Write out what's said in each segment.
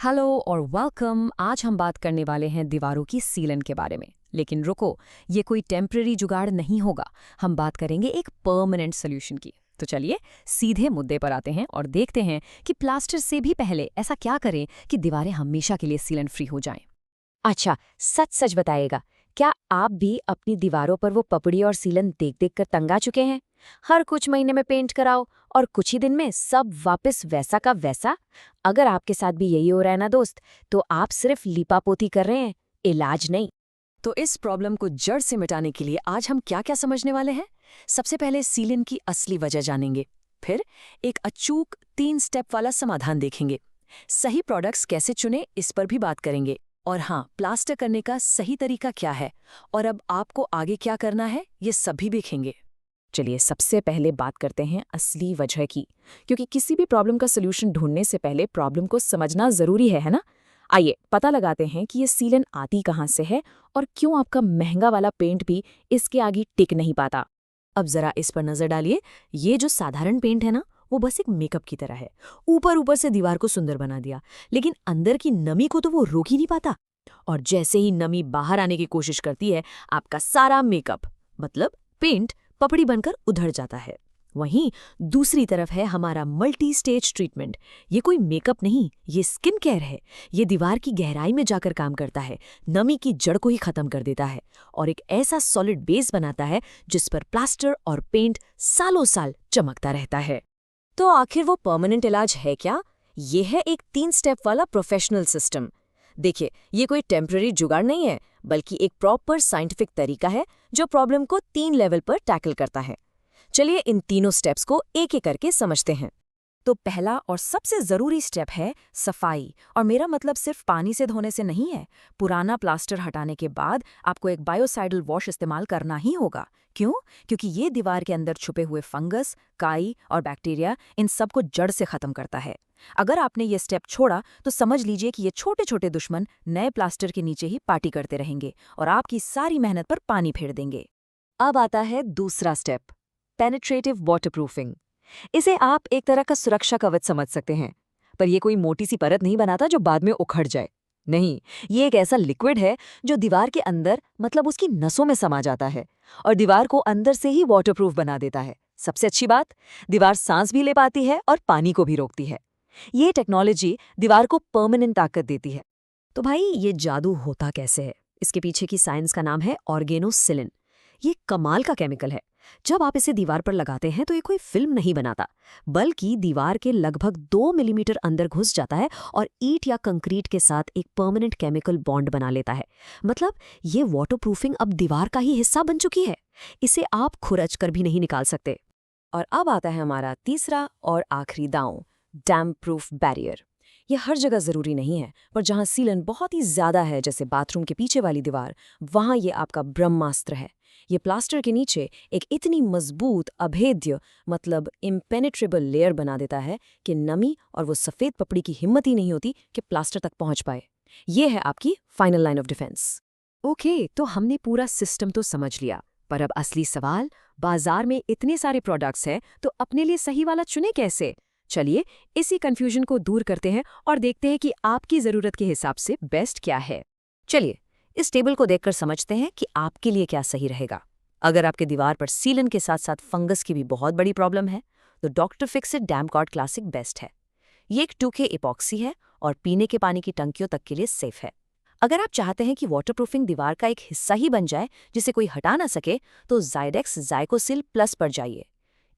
Hello और welcome. आज हम बात करने वाले हैं दीवारों की सीलन के बारे में। लेकिन रुको, ये कोई टेम्पररी जुगाड़ नहीं होगा। हम बात करेंगे एक परमानेंट सोल्यूशन की। तो चलिए सीधे मुद्दे पर आते हैं और देखते हैं कि प्लास्टर से भी पहले ऐसा क्या करें कि दीवारें हमेशा के लिए सीलन फ्री हो जाएं। अच्छा, सच सच बताइएगा, क्या आप भी अपनी दीवारों पर वो पपड़ी और सीलन देख देख कर तंग आ चुके हैं? हर कुछ महीने में पेंट कराओ और कुछ ही दिन में सब वापस वैसा का वैसा। अगर आपके साथ भी यही हो रहा है ना दोस्त, तो आप सिर्फ लीपापोती कर रहे हैं, इलाज नहीं। तो इस प्रॉब्लम को जड़ से मिटाने के लिए आज हम क्या क्या समझने वाले हैं। सबसे पहले सीलन की असली वजह जानेंगे। फिर एक अचूक 3 स्टेप वाला समाधान देखेंगे। सही प्रोडक्ट्स कैसे चुने इस पर भी बात करेंगे। और हाँ, प्लास्टर करने का सही तरीका क्या है और अब आपको आगे क्या करना है, ये सभी देखेंगे। चलिए सबसे पहले बात करते हैं असली वजह की, क्योंकि किसी भी प्रॉब्लम का सलूशन ढूंढने से पहले प्रॉब्लम को समझना जरूरी है ना? आइए पता लगाते हैं कि ये सीलन आती कहाँ से है और क्यों आपका महंगा वाला पेंट भी इसके आगे टिक नहीं पाता। अब जरा इस पर नजर डालिए। ये जो साधारण पेंट है ना, वो बस एक मेकअप की तरह है। ऊपर ऊपर से दीवार को सुंदर बना दिया, लेकिन अंदर की नमी को तो वो रोक ही नहीं पाता। और जैसे ही नमी बाहर आने की कोशिश करती है, आपका सारा मेकअप मतलब पेंट पपड़ी बनकर उधड़ जाता है। वहीं दूसरी तरफ है हमारा मल्टी स्टेज ट्रीटमेंट। ये कोई मेकअप नहीं, ये स्किन केयर है। ये दीवार की गहराई में जाकर काम करता है, नमी की जड़ को ही खत्म कर देता है और एक ऐसा सॉलिड बेस बनाता है जिस पर प्लास्टर और पेंट सालों साल चमकता रहता है। तो आखिर वो परमानेंट इलाज है क्या? ये है एक 3 स्टेप वाला प्रोफेशनल सिस्टम। देखिए, ये कोई टेम्पररी जुगाड़ नहीं है, बल्कि एक प्रॉपर साइंटिफिक तरीका है जो प्रॉब्लम को 3 लेवल पर टैकल करता है। चलिए इन तीनों स्टेप्स को एक एक करके समझते हैं। तो पहला और सबसे ज़रूरी स्टेप है सफाई। और मेरा मतलब सिर्फ पानी से धोने से नहीं है। पुराना प्लास्टर हटाने के बाद आपको एक बायोसाइडल वॉश इस्तेमाल करना ही होगा। क्यों? क्योंकि ये दीवार के अंदर छुपे हुए फंगस, काई और बैक्टीरिया, इन सबको जड़ से ख़त्म करता है। अगर आपने ये स्टेप छोड़ा तो समझ लीजिए कि ये छोटे छोटे दुश्मन नए प्लास्टर के नीचे ही पार्टी करते रहेंगे और आपकी सारी मेहनत पर पानी फेर देंगे। अब आता है दूसरा स्टेप, पेनिट्रेटिव वाटरप्रूफिंग। इसे आप एक तरह का सुरक्षा कवच समझ सकते हैं, पर यह कोई मोटी सी परत नहीं बनाता जो बाद में उखड़ जाए। नहीं, ये एक ऐसा लिक्विड है जो दीवार के अंदर मतलब उसकी नसों में समा जाता है और दीवार को अंदर से ही वाटरप्रूफ बना देता है। सबसे अच्छी बात, दीवार सांस भी ले पाती है और पानी को भी रोकती है। ये टेक्नोलॉजी दीवार को परमानेंट ताकत देती है। तो भाई, ये जादू होता कैसे है? इसके पीछे की साइंस का नाम है ऑर्गेनोसिलिन। ये कमाल का केमिकल है। जब आप इसे दीवार पर लगाते हैं तो ये कोई फिल्म नहीं बनाता, बल्कि दीवार के लगभग 2 मिलीमीटर अंदर घुस जाता है और ईंट या कंक्रीट के साथ एक परमानेंट केमिकल बॉन्ड बना लेता है। मतलब ये वाटरप्रूफिंग अब दीवार का ही हिस्सा बन चुकी है। इसे आप खुरच कर भी नहीं निकाल सकते। और अब आता है हमारा तीसरा और आखिरी दांव, डैम्प प्रूफ बैरियर। यह हर जगह ज़रूरी नहीं है, पर जहाँ सीलन बहुत ही ज़्यादा है, जैसे बाथरूम के पीछे वाली दीवार, वहाँ ये आपका ब्रह्मास्त्र है। ये प्लास्टर के नीचे एक इतनी मजबूत, अभेद्य मतलब इम्पेनेट्रेबल लेयर बना देता है कि नमी और वो सफ़ेद पपड़ी की हिम्मत ही नहीं होती कि प्लास्टर तक पहुँच पाए। ये है आपकी final line of defence. Okay, तो हमने पूरा सिस्टम तो समझ लिया, पर अब असली सवाल, बाजार में इतने सारे प्रोडक्ट्स हैं, तो अपने लिए सही वाला चुने कैसे? चलिए इसी कंफ्यूजन को दूर करते हैं और देखते हैं कि आपकी ज़रूरत के हिसाब से बेस्ट क्या है। चलिए इस टेबल को देखकर समझते हैं कि आपके लिए क्या सही रहेगा। अगर आपके दीवार पर सीलन के साथ साथ फंगस की भी बहुत बड़ी प्रॉब्लम है, तो डॉक्टर फिक्सिट डैम्प गार्ड क्लासिक बेस्ट है। ये एक 2K इपॉक्सी है और पीने के पानी की टंकियों तक के लिए सेफ है। अगर आप चाहते हैं कि वाटरप्रूफिंग दीवार का एक हिस्सा ही बन जाए जिसे कोई हटा ना सके, तो ज़ाइडेक्स ज़ाइकोसिल प्लस पर जाइए।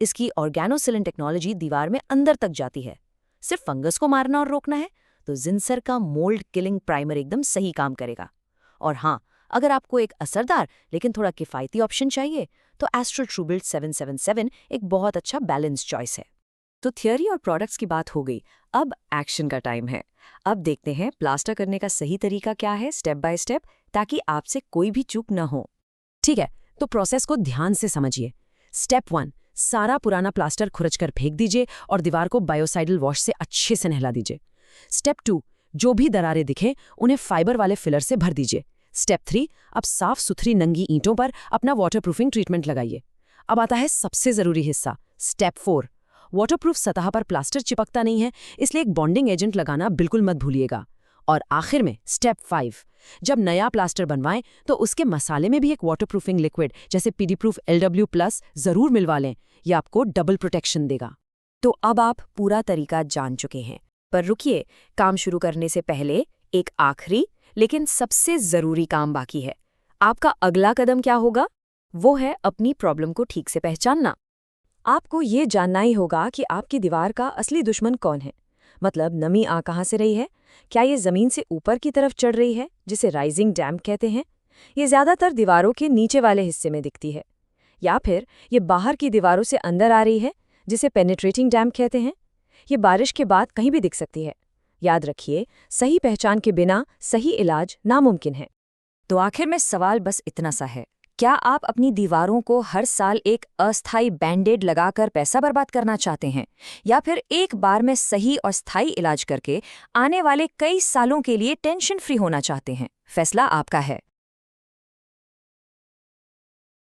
इसकी ऑर्गेनोसिलिन टेक्नोलॉजी दीवार में अंदर तक जाती है। सिर्फ फंगस को मारना और रोकना है तो जिंसर का मोल्ड किलिंग प्राइमर एकदम सही काम करेगा। और हाँ, अगर आपको एक असरदार लेकिन थोड़ा किफ़ायती ऑप्शन चाहिए, तो एस्ट्रो ट्रूबिल्ट 777 एक बहुत अच्छा बैलेंस चॉइस है। तो थियोरी और प्रोडक्ट्स की बात हो गई, अब एक्शन का टाइम है। अब देखते हैं प्लास्टर करने का सही तरीका क्या है, स्टेप बाय स्टेप, ताकि आपसे कोई भी चूक न हो। ठीक है, तो प्रोसेस को ध्यान से समझिए। स्टेप 1, सारा पुराना प्लास्टर खुरच कर फेंक दीजिए और दीवार को बायोसाइडल वॉश से अच्छे से नहला दीजिए। स्टेप 2, जो भी दरारें दिखें उन्हें फाइबर वाले फिलर से भर दीजिए। स्टेप 3, अब साफ सुथरी नंगी ईंटों पर अपना वाटरप्रूफिंग ट्रीटमेंट लगाइए। अब आता है सबसे ज़रूरी हिस्सा, स्टेप 4। वाटरप्रूफ सतह पर प्लास्टर चिपकता नहीं है, इसलिए एक बॉन्डिंग एजेंट लगाना बिल्कुल मत भूलिएगा। और आखिर में स्टेप 5, जब नया प्लास्टर बनवाएं तो उसके मसाले में भी एक वाटरप्रूफिंग लिक्विड जैसे पीडीप्रूफ LW+ जरूर मिलवा लें। ये आपको डबल प्रोटेक्शन देगा। तो अब आप पूरा तरीका जान चुके हैं, पर रुकिए, काम शुरू करने से पहले एक आखिरी लेकिन सबसे ज़रूरी काम बाकी है। आपका अगला कदम क्या होगा? वो है अपनी प्रॉब्लम को ठीक से पहचानना। आपको ये जानना ही होगा कि आपकी दीवार का असली दुश्मन कौन है। मतलब नमी आ कहाँ से रही है? क्या ये ज़मीन से ऊपर की तरफ चढ़ रही है, जिसे राइजिंग डैम्प कहते हैं? ये ज़्यादातर दीवारों के नीचे वाले हिस्से में दिखती है। या फिर ये बाहर की दीवारों से अंदर आ रही है, जिसे पेनिट्रेटिंग डैम्प कहते हैं? ये बारिश के बाद कहीं भी दिख सकती है। याद रखिए, सही पहचान के बिना सही इलाज नामुमकिन है। तो आखिर में सवाल बस इतना सा है, क्या आप अपनी दीवारों को हर साल एक अस्थायी बैंडेड लगाकर पैसा बर्बाद करना चाहते हैं, या फिर एक बार में सही और स्थायी इलाज करके आने वाले कई सालों के लिए टेंशन फ्री होना चाहते हैं? फैसला आपका है।